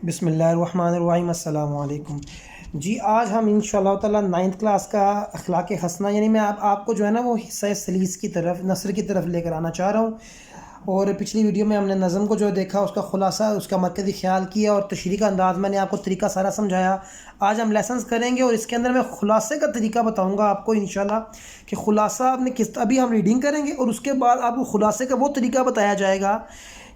بسم اللہ الرحمن الرحیم، السلام علیکم جی۔ آج ہم انشاءاللہ تعالیٰ 9th کلاس کا اخلاق حسنہ، یعنی میں آپ کو جو ہے نا وہ حصہ سلیس کی طرف، نثر کی طرف لے کر آنا چاہ رہا ہوں۔ اور پچھلی ویڈیو میں ہم نے نظم کو جو دیکھا، اس کا خلاصہ، اس کا مرکزی خیال کیا اور تشریح کا انداز میں نے آپ کو طریقہ سارا سمجھایا۔ آج ہم لیسنز کریں گے اور اس کے اندر میں خلاصے کا طریقہ بتاؤں گا آپ کو انشاءاللہ، کہ خلاصہ آپ نے کس، ابھی ہم ریڈنگ کریں گے اور اس کے بعد آپ کو خلاصے کا وہ طریقہ بتایا جائے گا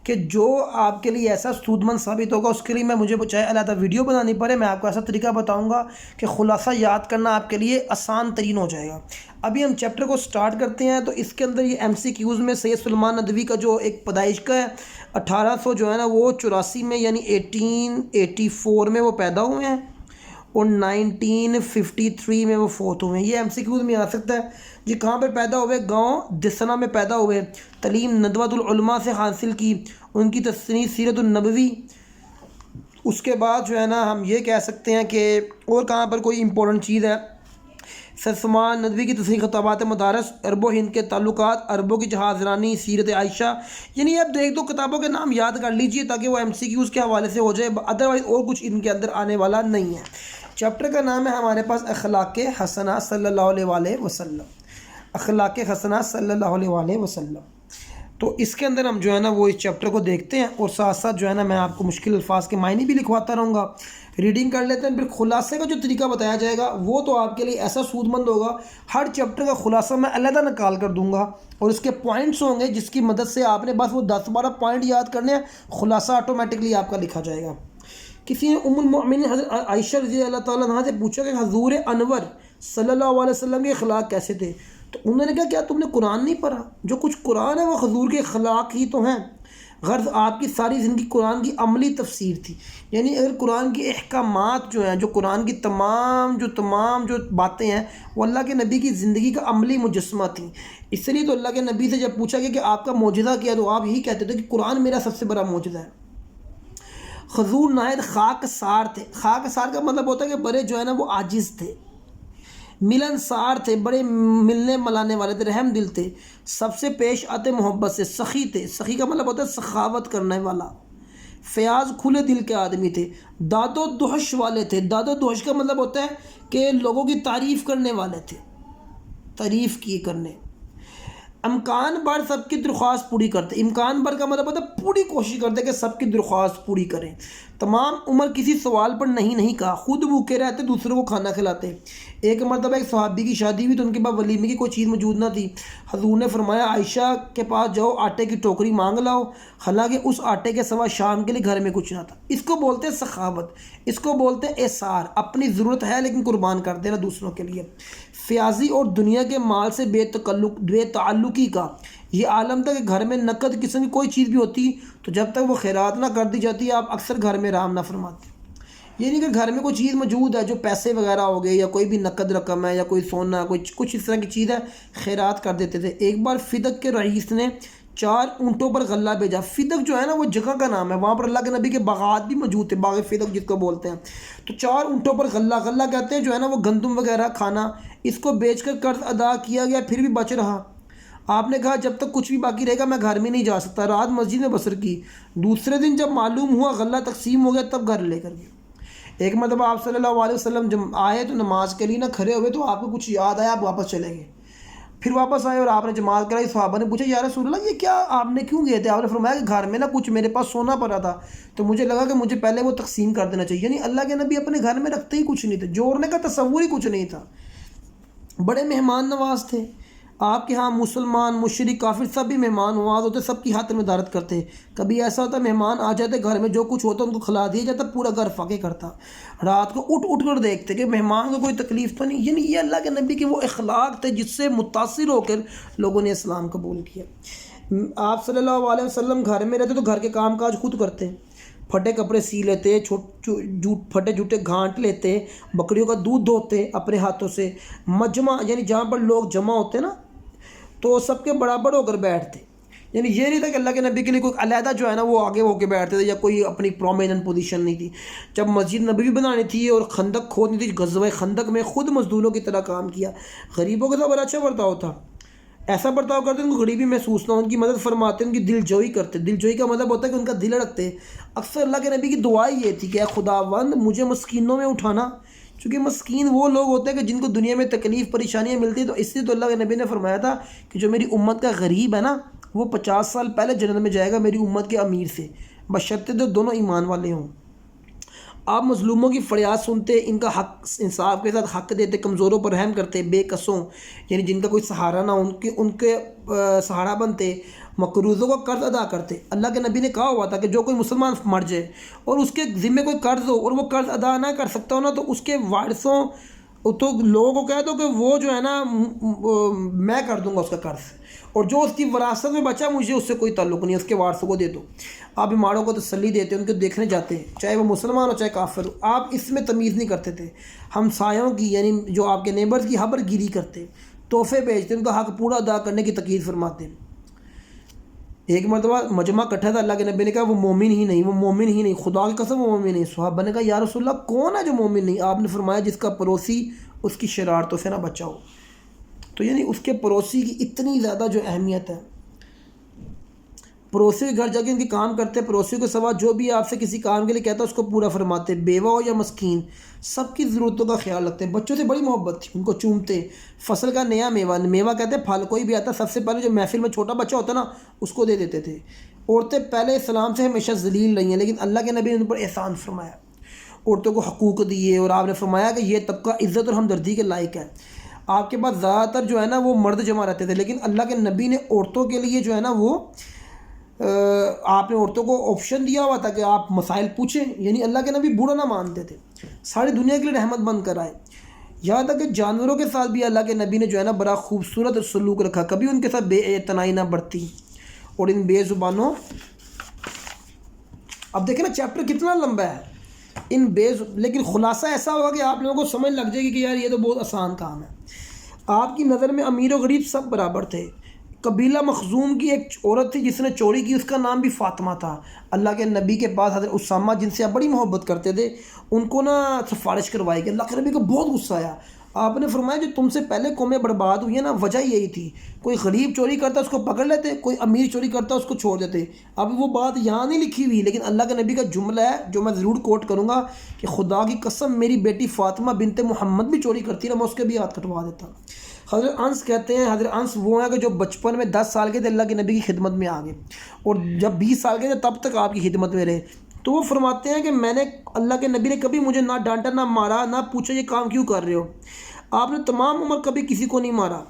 کہ جو آپ کے لیے ایسا سود مند ثابت ہوگا۔ اس کے لیے مجھے چاہے علیحدہ ویڈیو بنانی پڑے، میں آپ کو ایسا طریقہ بتاؤں گا کہ خلاصہ یاد کرنا آپ کے لیے آسان ترین ہو جائے گا۔ ابھی ہم چیپٹر کو سٹارٹ کرتے ہیں۔ تو اس کے اندر یہ MCQs میں سید سلیمان ندوی کا جو ایک پیدائش کا ہے، 1800 جو ہے نا وہ 84 میں، یعنی 1884 میں وہ پیدا ہوئے ہیں اور 1953 میں وہ فوت ہوئے ہیں۔ یہ MCQs میں آ سکتا ہے جی۔ کہاں پہ پیدا ہوئے؟ گاؤں دسنا میں پیدا ہوئے۔ تعلیم ندوۃ العلماء سے حاصل کی، ان کی تصنیف سیرت النبوی۔ اس کے بعد جو ہے نا ہم یہ کہہ سکتے ہیں کہ اور کہاں پر کوئی امپورٹنٹ چیز ہے، سید سلیمان ندوی کی تصنیف خطابات مدارس، عرب و ہند کے تعلقات، عربوں کی جہاز رانی، سیرت عائشہ۔ یعنی اب ایک دو کتابوں کے نام یاد کر لیجئے تاکہ وہ MCQs کے حوالے سے ہو جائے، ادروائز اور کچھ ان کے اندر آنے والا نہیں ہے۔ چیپٹر کا نام ہے ہمارے پاس اخلاق حسنہ صلی اللہ علیہ وآلہ وسلم، اخلاق حسنہ صلی اللہ علیہ وآلہ وسلم۔ تو اس کے اندر ہم جو ہے نا وہ اس چیپٹر کو دیکھتے ہیں اور ساتھ ساتھ جو ہے نا میں آپ کو مشکل الفاظ کے معنی بھی لکھواتا رہوں گا۔ ریڈنگ کر لیتے ہیں، پھر خلاصے کا جو طریقہ بتایا جائے گا وہ تو آپ کے لیے ایسا سود مند ہوگا۔ ہر چیپٹر کا خلاصہ میں علیحدہ نکال کر دوں گا اور اس کے پوائنٹس ہوں گے جس کی مدد سے آپ نے بس وہ 10-12 پوائنٹ یاد کرنے ہیں، خلاصہ آٹومیٹکلی آپ کا لکھا جائے گا۔ کسی نے ام المؤمنین حضرت عائشہ رضی اللہ تعالیٰ عنہا سے پوچھا کہ حضور انور صلی اللہ علیہ وسلم کے اخلاق کیسے تھے؟ تو انہوں نے کہا کیا تم نے قرآن نہیں پڑھا؟ جو کچھ قرآن ہے وہ حضور کے اخلاق ہی تو ہیں۔ غرض آپ کی ساری زندگی قرآن کی عملی تفسیر تھی، یعنی اگر قرآن کے احکامات جو ہیں، جو قرآن کی تمام جو باتیں ہیں، وہ اللہ کے نبی کی زندگی کا عملی مجسمہ تھیں۔ اس لیے تو اللہ کے نبی سے جب پوچھا گیا کہ آپ کا معجزہ کیا، تو آپ یہی کہتے تھے کہ قرآن میرا سب سے بڑا معجزہ ہے۔ حضور نہایت خاک سار تھے۔ خاک سار کا مطلب ہوتا ہے کہ بڑے جو ہے نا وہ عاجز تھے، ملن سار تھے، بڑے ملنے ملانے والے تھے، رحم دل تھے، سب سے پیش آتے محبت سے، سخی تھے۔ سخی کا مطلب ہوتا ہے سخاوت کرنے والا، فیاض کھلے دل کے آدمی تھے، داد و دہش والے تھے۔ داد و دہش کا مطلب ہوتا ہے کہ لوگوں کی تعریف کرنے والے تھے، تعریف کی کرنے۔ امکان بھر سب کی درخواست پوری کرتے۔ امکان بھر کا مطلب ہوتا ہے پوری کوشش کرتے کہ سب کی درخواست پوری کریں۔ تمام عمر کسی سوال پر نہیں کہا، خود بھوکے رہتے، دوسروں کو کھانا کھلاتے۔ ایک مرتبہ ایک صحابی کی شادی ہوئی تو ان کے پاس ولیمے کی کوئی چیز موجود نہ تھی۔ حضور نے فرمایا عائشہ کے پاس جاؤ، آٹے کی ٹوکری مانگ لاؤ، حالانکہ اس آٹے کے سوا شام کے لیے گھر میں کچھ نہ تھا۔ اس کو بولتے ہیں سخاوت، اس کو بولتے ہیں اثار۔ اپنی ضرورت ہے لیکن قربان کر دینا دوسروں کے لیے۔ فیاضی اور دنیا کے مال سے بے تعلقی کا یہ عالم تھا کہ گھر میں نقد قسم کی کوئی چیز بھی ہوتی تو جب تک وہ خیرات نہ کر دی جاتی آپ اکثر گھر میں رام نہ فرماتے۔ یہ نہیں کہ گھر میں کوئی چیز موجود ہے جو پیسے وغیرہ ہو گئے یا کوئی بھی نقد رقم ہے یا کوئی سونا، کچھ اس طرح کی چیز ہے، خیرات کر دیتے تھے۔ ایک بار فدق کے رئیس نے 4 اونٹوں پر غلہ بھیجا۔ فدق جو ہے نا وہ جگہ کا نام ہے، وہاں پر اللہ کے نبی کے باغات بھی موجود تھے، باغ فدق جس کو بولتے ہیں۔ تو 4 اونٹوں پر غلہ کہتے ہیں جو ہے نا وہ گندم وغیرہ کھانا، اس کو بیچ کر قرض ادا کیا گیا، پھر بھی بچ رہا۔ آپ نے کہا جب تک کچھ بھی باقی رہے گا میں گھر میں نہیں جا سکتا، رات مسجد میں بسر کی۔ دوسرے دن جب معلوم ہوا غلہ تقسیم ہو گیا تب گھر لے کر گئے۔ ایک مرتبہ آپ صلی اللہ علیہ وسلم جب آئے تو نماز کے لیے نہ کھڑے ہوئے تو آپ کو کچھ یاد آیا، آپ واپس چلے گئے۔ پھر واپس آئے اور آپ نے جماعت کرائی۔ صحابہ نے پوچھا یا رسول اللہ یہ کیا، آپ نے کیوں گئے تھے؟ آپ نے فرمایا کہ گھر میں نا کچھ میرے پاس سونا پڑا تھا تو مجھے لگا کہ مجھے پہلے وہ تقسیم کر دینا چاہیے۔ یعنی اللہ کے نبی اپنے گھر میں رکھتے ہی کچھ نہیں تھے، جوڑنے کا تصور ہی کچھ نہیں تھا، بڑے مہمان نواز تھے۔ آپ کے ہاں مسلمان، مشرک، کافر سب بھی مہمان نواز ہوتے، سب کی خاطر مدارت کرتے۔ کبھی ایسا ہوتا مہمان آ جاتے گھر میں، جو کچھ ہوتا ان کو کھلا دیا جاتا، پورا گھر فاقے کرتا۔ رات کو اٹھ کر دیکھتے کہ مہمان کو کوئی تکلیف تو نہیں۔ یعنی یہ اللہ کے نبی کے وہ اخلاق تھے جس سے متاثر ہو کر لوگوں نے اسلام قبول کیا۔ آپ صلی اللہ علیہ وسلم گھر میں رہتے تو گھر کے کام کاج خود کرتے، پھٹے کپڑے سی لیتے، پھٹے جھوٹے گھانٹ لیتے، بکریوں کا دودھ دھوتے اپنے ہاتھوں سے۔ مجمع یعنی جہاں پر لوگ جمع ہوتے نا تو سب کے برابر ہو کر بیٹھتے۔ یعنی یہ نہیں تھا کہ اللہ کے نبی کے لیے کوئی علیحدہ جو ہے نا وہ آگے ہو کے بیٹھتے تھے یا کوئی اپنی پرومیننٹ پوزیشن نہیں تھی۔ جب مسجد نبوی بنانی تھی اور خندق کھودنی تھی، غزوہ خندق میں خود مزدوروں کی طرح کام کیا، غریبوں کے ساتھ بڑا اچھا برتاؤ تھا۔ ایسا برتاؤ کرتے ہیں ان کو غریبی محسوس نہ ہو، ان کی مدد فرماتے ہیں، ان کی دل جوئی کرتے۔ دل جوئی کا مطلب ہوتا ہے کہ ان کا دل اڑکتے۔ اکثر اللہ کے نبی کی دعا یہ تھی کہ اے خداوند مجھے مسکینوں میں اٹھانا، چونکہ مسکین وہ لوگ ہوتے ہیں کہ جن کو دنیا میں تکلیف پریشانیاں ملتی ہیں، تو اس لیے تو اللہ کے نبی نے فرمایا تھا کہ جو میری امت کا غریب ہے نا وہ 50 سال پہلے جنت میں جائے گا میری امت کے امیر سے، بشرطے تو دونوں ایمان والے ہوں۔ آپ مظلوموں کی فریاد سنتے، ان کا حق انصاف کے ساتھ حق دیتے، کمزوروں پر رحم کرتے، بے کسوں یعنی جن کا کوئی سہارا نہ ان کے سہارا بنتے، مقروضوں کو قرض ادا کرتے۔ اللہ کے نبی نے کہا ہوا تھا کہ جو کوئی مسلمان مر جائے اور اس کے ذمے کوئی قرض ہو اور وہ قرض ادا نہ کر سکتا ہو نا، تو اس کے وارثوں تو لوگوں کو کہہ دو کہ وہ جو ہے نا میں کر دوں گا اس کا قرض، اور جو اس کی وراثت میں بچا مجھے اس سے کوئی تعلق نہیں، اس کے وارثوں کو دے دو۔ آپ بیماروں کو تسلی دیتے، ان کو دیکھنے جاتے ہیں، چاہے وہ مسلمان ہو چاہے کافر ہو، آپ اس میں تمیز نہیں کرتے تھے۔ ہمسایوں کی یعنی جو آپ کے نیبرز کی حبر گیری کرتے، تحفے بیچتے، ان کا حق پورا ادا کرنے کی تاکید فرماتے۔ ایک مرتبہ مجمع اکٹھا تھا، اللہ کے نبی نے کہا وہ مومن ہی نہیں، وہ مومن ہی نہیں، خدا کی قسم وہ مومن نہیں۔ صحابہ نے کہا یا رسول اللہ کون ہے جو مومن نہیں؟ آپ نے فرمایا جس کا پڑوسی اس کی شرارتوں سے نہ بچا ہو۔ تو یعنی اس کے پڑوسی کی اتنی زیادہ جو اہمیت ہے، پڑوسی کے گھر جا کے ان کے کام کرتے، پڑوسی کے سوا جو بھی آپ سے کسی کام کے لیے کہتا ہے اس کو پورا فرماتے، بیوہ ہو یا مسکین سب کی ضرورتوں کا خیال رکھتے ہیں۔ بچوں سے بڑی محبت تھی، ان کو چومتے، فصل کا نیا میوہ کہتے ہیں پھل، کوئی بھی آتا سب سے پہلے جو محفل میں چھوٹا بچہ ہوتا نا اس کو دے دیتے تھے۔ عورتیں پہلے اسلام سے ہمیشہ ذلیل رہی ہیں، لیکن اللہ کے نبی نے ان پر احسان فرمایا، عورتوں کو حقوق دیے، اور آپ نے فرمایا کہ یہ طبقہ عزت اور ہمدردی کے لائق ہے۔ آپ کے پاس زیادہ تر جو ہے نا وہ مرد جمع رہتے تھے، لیکن اللہ کے نبی نے عورتوں کے لیے جو ہے نا وہ آپ نے عورتوں کو آپشن دیا ہوا تھا کہ آپ مسائل پوچھیں، یعنی اللہ کے نبی برا نہ مانتے تھے، ساری دنیا کے لیے رحمت بن کر آئے۔ یہاں تک کہ جانوروں کے ساتھ بھی اللہ کے نبی نے جو ہے نا بڑا خوبصورت سلوک رکھا، کبھی ان کے ساتھ بے اعتنائی نہ برتی۔ اور ان بے زبانوں، اب دیکھیں نا چیپٹر کتنا لمبا ہے، لیکن خلاصہ ایسا ہوگا کہ آپ لوگوں کو سمجھ لگ جائے گی کہ یار یہ تو بہت آسان کام ہے۔ آپ کی نظر میں امیر و غریب سب برابر تھے۔ قبیلہ مخزوم کی ایک عورت تھی جس نے چوری کی، اس کا نام بھی فاطمہ تھا۔ اللہ کے نبی کے پاس حضرت اسامہ جن سے آپ بڑی محبت کرتے تھے ان کو نا سفارش کروائی گئی، اللہ کے نبی کو بہت غصہ آیا۔ آپ نے فرمایا جو تم سے پہلے قومیں برباد ہوئی ہیں نا وجہ یہی تھی، کوئی غریب چوری کرتا اس کو پکڑ لیتے، کوئی امیر چوری کرتا اس کو چھوڑ دیتے۔ اب وہ بات یہاں نہیں لکھی ہوئی، لیکن اللہ کے نبی کا جملہ ہے جو میں ضرور کوٹ کروں گا کہ خدا کی قسم میری بیٹی فاطمہ بنت محمد بھی چوری کرتی نا میں اس کے بھی ہاتھ کٹوا دیتا۔ حضرت انس کہتے ہیں، حضرت انس وہ ہیں کہ جو بچپن میں 10 سال کے تھے اللہ کے نبی کی خدمت میں آ گئے، اور جب 20 سال کے تھے تب تک آپ کی خدمت میں رہے۔ تو وہ فرماتے ہیں کہ میں نے اللہ کے نبی نے کبھی مجھے نہ ڈانٹا نہ مارا، نہ پوچھا یہ کام کیوں کر رہے ہو۔ آپ نے تمام عمر کبھی کسی کو نہیں مارا،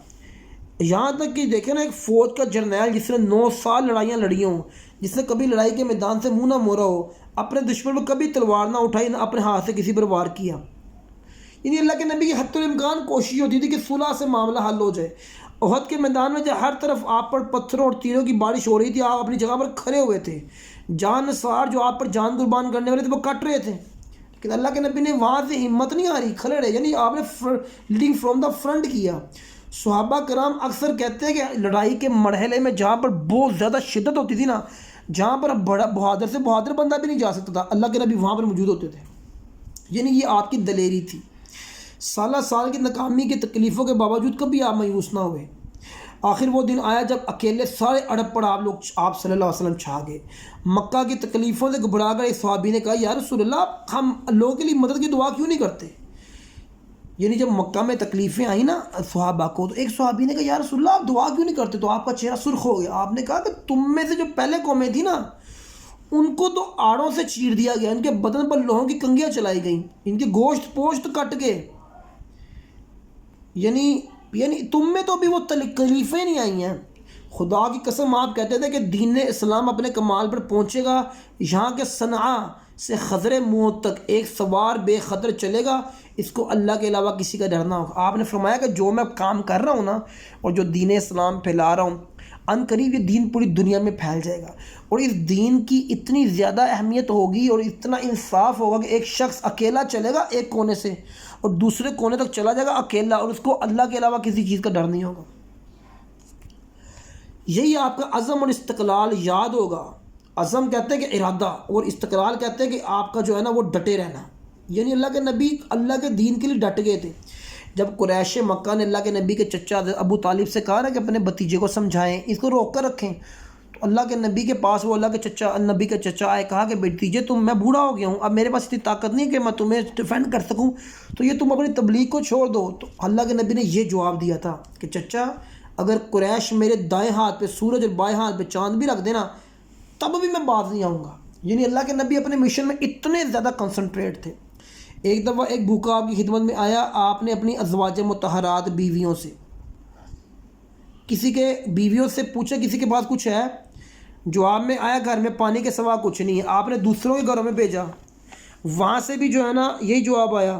یہاں تک کہ دیکھیں نا ایک فوج کا جرنیل جس نے 9 سال لڑائیاں لڑی ہوں، جس نے کبھی لڑائی کے میدان سے منہ نہ موڑا ہو، اپنے دشمن پر کبھی تلوار نہ اٹھائی، نہ اپنے ہاتھ سے کسی پر وار کیا۔ یعنی اللہ کے نبی کی حتی الامکان کوشش ہوتی تھی کہ صلح سے معاملہ حل ہو جائے۔ احد کے میدان میں جب ہر طرف آپ پر پتھروں اور تیروں کی بارش ہو رہی تھی، آپ اپنی جگہ پر کھڑے ہوئے تھے، جان نثار جو آپ پر جان قربان کرنے والے تھے وہ کٹ رہے تھے، لیکن اللہ کے نبی نے وہاں سے ہمت نہیں آ رہی، کھڑے رہے، یعنی آپ نے لیڈنگ فرام دا فرنٹ کیا۔ صحابہ کرام اکثر کہتے ہیں کہ لڑائی کے مرحلے میں جہاں پر بہت زیادہ شدت ہوتی تھی نا، جہاں پر بڑا بہادر سے بہادر بندہ بھی نہیں جا سکتا تھا، اللہ کے نبی وہاں پر موجود ہوتے تھے، یعنی یہ آپ کی دلیری تھی۔ سالہ سال کی ناکامی کی تکلیفوں کے باوجود کبھی آپ مایوس نہ ہوئے۔ آخر وہ دن آیا جب اکیلے سارے اڑپ پڑ آپ صلی اللہ علیہ وسلم چھا گئے۔ مکہ کی تکلیفوں سے گھبرا کر ایک صحابی نے کہا یا رسول اللہ ہم لوگوں کے لیے مدد کی دعا کیوں نہیں کرتے؟ یعنی جب مکہ میں تکلیفیں آئیں نا صحابہ کو، تو ایک صحابی نے کہا یا رسول اللہ آپ دعا کیوں نہیں کرتے؟ تو آپ کا چہرہ سرخ ہو گیا۔ آپ نے کہا کہ تم میں سے جو پہلے قومیں تھیں نا ان کو تو آڑوں سے چیر دیا گیا، ان کے بدن پر لوہوں کی کنگیاں چلائی گئیں، ان کے گوشت پوشت کٹ کے، یعنی تم میں تو بھی وہ تکلیفیں نہیں آئی ہیں۔ خدا کی قسم آپ کہتے تھے کہ دین اسلام اپنے کمال پر پہنچے گا یہاں کے صنعاء سے خضر موت تک، ایک سوار بے خطر چلے گا، اس کو اللہ کے علاوہ کسی کا ڈر نہ ہوگا۔ آپ نے فرمایا کہ جو میں کام کر رہا ہوں نا اور جو دین اسلام پھیلا رہا ہوں، ان قریب یہ دین پوری دنیا میں پھیل جائے گا، اور اس دین کی اتنی زیادہ اہمیت ہوگی اور اتنا انصاف ہوگا کہ ایک شخص اکیلا چلے گا ایک کونے سے اور دوسرے کونے تک چلا جائے گا اکیلا، اور اس کو اللہ کے علاوہ کسی چیز کا ڈر نہیں ہوگا۔ یہی آپ کا عزم اور استقلال یاد ہوگا۔ عزم کہتے ہیں کہ ارادہ، اور استقلال کہتے ہیں کہ آپ کا جو ہے نا وہ ڈٹے رہنا، یعنی اللہ کے نبی اللہ کے دین کے لیے ڈٹ گئے تھے۔ جب قریش مکہ نے اللہ کے نبی کے چچا ابو طالب سے کہا نا کہ اپنے بھتیجے کو سمجھائیں، اس کو روک کر رکھیں، تو اللہ کے نبی کے پاس وہ اللہ کے چچا نبی کا چچا آئے، کہا کہ بھتیجے میں بوڑھا ہو گیا ہوں، اب میرے پاس اتنی طاقت نہیں کہ میں تمہیں ڈیفینڈ کر سکوں، تو یہ تم اپنی تبلیغ کو چھوڑ دو۔ تو اللہ کے نبی نے یہ جواب دیا تھا کہ چچا اگر قریش میرے دائیں ہاتھ پہ سورج اور بائیں ہاتھ پہ چاند بھی رکھ دینا تب بھی میں باز نہیں آؤں گا۔ یعنی اللہ کے نبی اپنے مشن میں اتنے زیادہ کنسنٹریٹ تھے۔ ایک دفعہ ایک بھوکا آپ کی خدمت میں آیا، آپ نے اپنی ازواج مطہرات بیویوں سے، کسی کے بیویوں سے پوچھا کسی کے پاس کچھ ہے، جواب میں آیا گھر میں پانی کے سوا کچھ نہیں ہے۔ آپ نے دوسروں کے گھروں میں بھیجا، وہاں سے بھی جو ہے نا یہی جواب آیا۔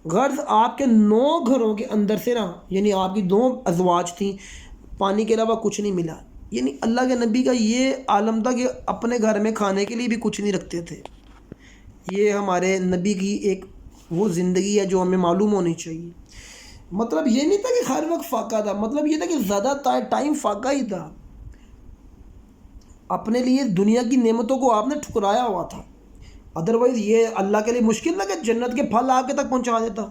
غرض آپ کے 9 گھروں کے اندر سے نا، یعنی آپ کی 2 ازواج تھیں، پانی کے علاوہ کچھ نہیں ملا۔ یعنی اللہ کے نبی کا یہ عالم تھا کہ اپنے گھر میں کھانے کے لیے بھی کچھ نہیں رکھتے تھے۔ یہ ہمارے نبی کی ایک وہ زندگی ہے جو ہمیں معلوم ہونی چاہیے۔ مطلب یہ نہیں تھا کہ ہر وقت فاقہ تھا، مطلب یہ تھا کہ زیادہ ٹائم فاقہ ہی تھا۔ اپنے لیے دنیا کی نعمتوں کو آپ نے ٹھکرایا ہوا تھا، ادروائز یہ اللہ کے لیے مشکل تھا کہ جنت کے پھل آپ کے تک پہنچا دیتا۔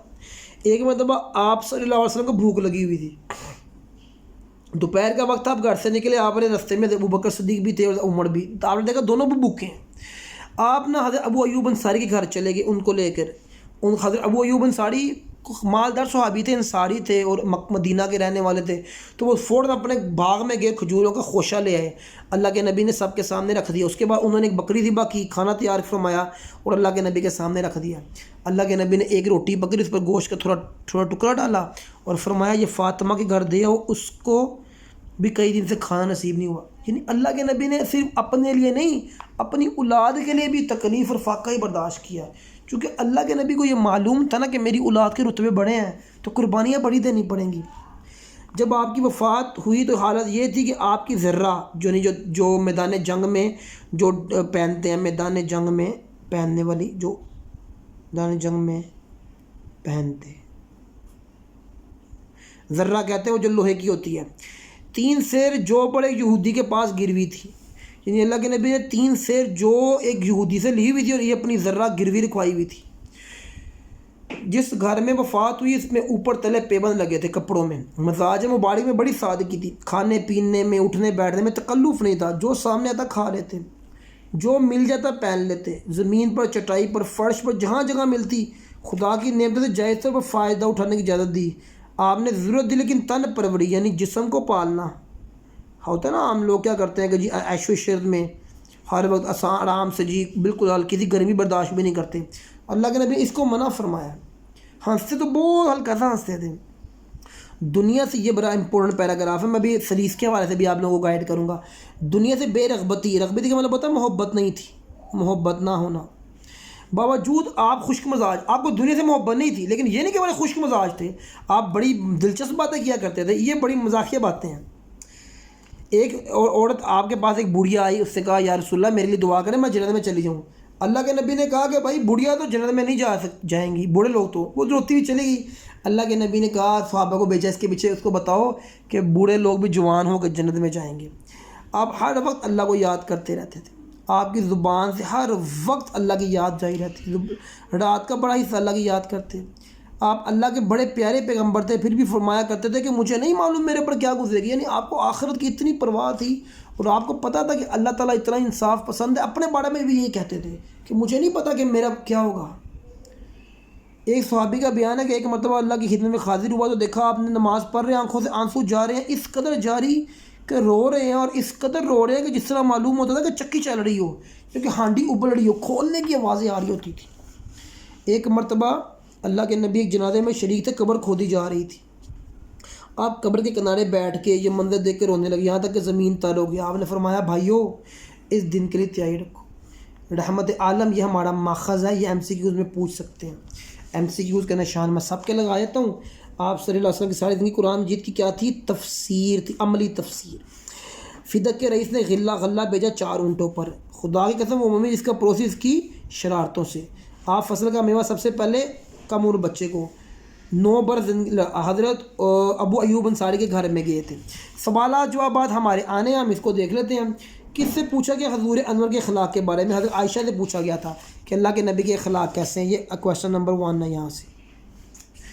ایک مرتبہ آپ صلی اللہ علیہ وسلم کو بھوک لگی ہوئی تھی، دوپہر کا وقت آپ گھر سے نکلے، آپ نے رستے میں ابو بکر صدیق بھی تھے اور عمر بھی، تو آپ نے دیکھا دونوں بھی بھوکے ہیں۔ آپ نہ حضرت ابو ایوب انصاری کے گھر چلے گئے ان کو لے کر۔ حضرت ابو ایوب انصاری مالدار صحابی تھے، انصاری تھے اور مدینہ کے رہنے والے تھے، تو وہ فوراً اپنے باغ میں گئے، کھجوروں کا خوشہ لے آئے، اللہ کے نبی نے سب کے سامنے رکھ دیا۔ اس کے بعد انہوں نے ایک بکری ذبح کی، کھانا تیار فرمایا اور اللہ کے نبی کے سامنے رکھ دیا۔ اللہ کے نبی نے ایک روٹی پکڑی، اس پر گوشت کا تھوڑا ٹکڑا ڈالا اور فرمایا یہ فاطمہ کے گھر دے آؤ، اس کو بھی کئی دن سے کھانا نصیب نہیں ہوا۔ یعنی اللہ کے نبی نے صرف اپنے لیے نہیں، اپنی اولاد کے لیے بھی تکلیف اور فاقہ ہی برداشت کیا، چونکہ اللہ کے نبی کو یہ معلوم تھا نا کہ میری اولاد کے رتبے بڑے ہیں تو قربانیاں بڑی دینی پڑیں گی۔ جب آپ کی وفات ہوئی تو حالت یہ تھی کہ آپ کی ذرہ جو میدان جنگ میں جو پہنتے ہیں، میدان جنگ میں پہننے والی جو میدان جنگ میں پہنتے ذرہ کہتے ہیں، وہ جو لوہے کی ہوتی ہے، 3 سیر جو پر ایک یہودی کے پاس گروی تھی۔ یعنی اللہ کے نبی نے 3 سیر جو ایک یہودی سے لی ہوئی تھی اور یہ اپنی ذرہ گروی رکھوائی ہوئی تھی۔ جس گھر میں وفات ہوئی اس میں اوپر تلے پیبند لگے تھے کپڑوں میں، مزاج مبارک میں بڑی سادگی تھی، کھانے پینے میں اٹھنے بیٹھنے میں تکلف نہیں تھا، جو سامنے آتا کھا لیتے، جو مل جاتا پہن لیتے، زمین پر، چٹائی پر، فرش پر، جہاں جگہ ملتی خدا کی نعمتوں سے جائز طور پر فائدہ اٹھانے کی اجازت دی۔ آپ نے ضرورت دی لیکن تن پروری، یعنی جسم کو پالنا ہوتا ہے نا۔ ہم لوگ کیا کرتے ہیں کہ جی عیش و عشرت میں ہر وقت آرام سے جی بالکل ہلکی سی گرمی برداشت بھی نہیں کرتے۔ اللہ کے نبی نے اس کو منع فرمایا۔ ہنستے تو بہت ہلکا سا ہنستے تھے۔ دنیا سے یہ بڑا امپورٹنٹ پیراگراف ہے، میں بھی حدیث کے حوالے سے بھی آپ لوگوں کو گائیڈ کروں گا۔ دنیا سے بے رغبتی کا مطلب ہوتا ہے محبت نہیں تھی، محبت نہ ہونا، باوجود آپ خشک مزاج، آپ کو دنیا سے محبت نہیں تھی لیکن یہ نہیں کہ بڑے خشک مزاج تھے، آپ بڑی دلچسپ باتیں کیا کرتے تھے، یہ بڑی مزاحیہ باتیں ہیں۔ ایک عورت آپ کے پاس ایک بڑھیا آئی، اس سے کہا یا رسول اللہ میرے لیے دعا کریں میں جنت میں چلی جاؤں۔ اللہ کے نبی نے کہا کہ بھائی بڑھیا تو جنت میں نہیں جائیں گی، بوڑھے لوگ تو وہ روتی ہوئی چلے گی۔ اللہ کے نبی نے کہا صحابہ کو بھیجا اس کے پیچھے، اس کو بتاؤ کہ بوڑھے لوگ بھی جوان ہو کے جنت میں جائیں گے۔ آپ ہر وقت اللہ کو یاد کرتے رہتے تھے، آپ کی زبان سے ہر وقت اللہ کی یاد جاری رہتی، رات کا بڑا حصہ اللہ کی یاد کرتے۔ آپ اللہ کے بڑے پیارے پیغمبر تھے، پھر بھی فرمایا کرتے تھے کہ مجھے نہیں معلوم میرے پر کیا گزرے گی۔ یعنی آپ کو آخرت کی اتنی پرواہ تھی اور آپ کو پتہ تھا کہ اللہ تعالیٰ اتنا انصاف پسند ہے، اپنے بارے میں بھی یہی کہتے تھے کہ مجھے نہیں پتہ کہ میرا کیا ہوگا۔ ایک صحابی کا بیان ہے کہ ایک مرتبہ اللہ کی خدمت میں حاضر ہوا تو دیکھا آپ نے نماز پڑھ رہے ہیں، آنکھوں سے آنسو جا رہے ہیں، اس قدر جاری کہ رو رہے ہیں، اور اس قدر رو رہے ہیں کہ جس طرح معلوم ہوتا تھا کہ چکی چل رہی ہو، کیونکہ ہانڈی ابل رہی ہو، کھولنے کی آوازیں آ رہی ہوتی تھی۔ ایک مرتبہ اللہ کے نبی ایک جنازے میں شریک تھے، قبر کھودی جا رہی تھی، آپ قبر کے کنارے بیٹھ کے یہ منظر دیکھ کے رونے لگے، یہاں تک کہ زمین تر ہو گیا۔ آپ نے فرمایا بھائیو اس دن کے لیے تیاری رکھو، رحمت عالم یہ ہمارا ماخذ ہے، یہ MCQs میں پوچھ سکتے ہیں۔ MCQs کا نشان میں سب کے لگا دیتا ہوں۔ آپ صلی اللہ علیہ وسلم کی ساری زندگی قرآن مجید کی کیا تھی؟ تفسیر تھی، عملی تفسیر۔ فدق کے رئیس نے غلہ بھیجا 4 اونٹوں پر، خدا کی قسم وہ ممی جس کا پروسیس کی شرارتوں سے۔ آپ فصل کا میوہ سب سے پہلے کم عمر بچے کو 9 برس حضرت ابو ایوب انصاری کے گھر میں گئے تھے۔ سوالات جوابات ہمارے آنے ہم اس کو دیکھ لیتے ہیں۔ کس سے پوچھا گیا؟ حضور انور کے اخلاق کے بارے میں حضرت عائشہ سے پوچھا گیا تھا کہ اللہ کے نبی کے اخلاق کیسے ہیں، یہ کویسچن نمبر 1 ہے یہاں سے۔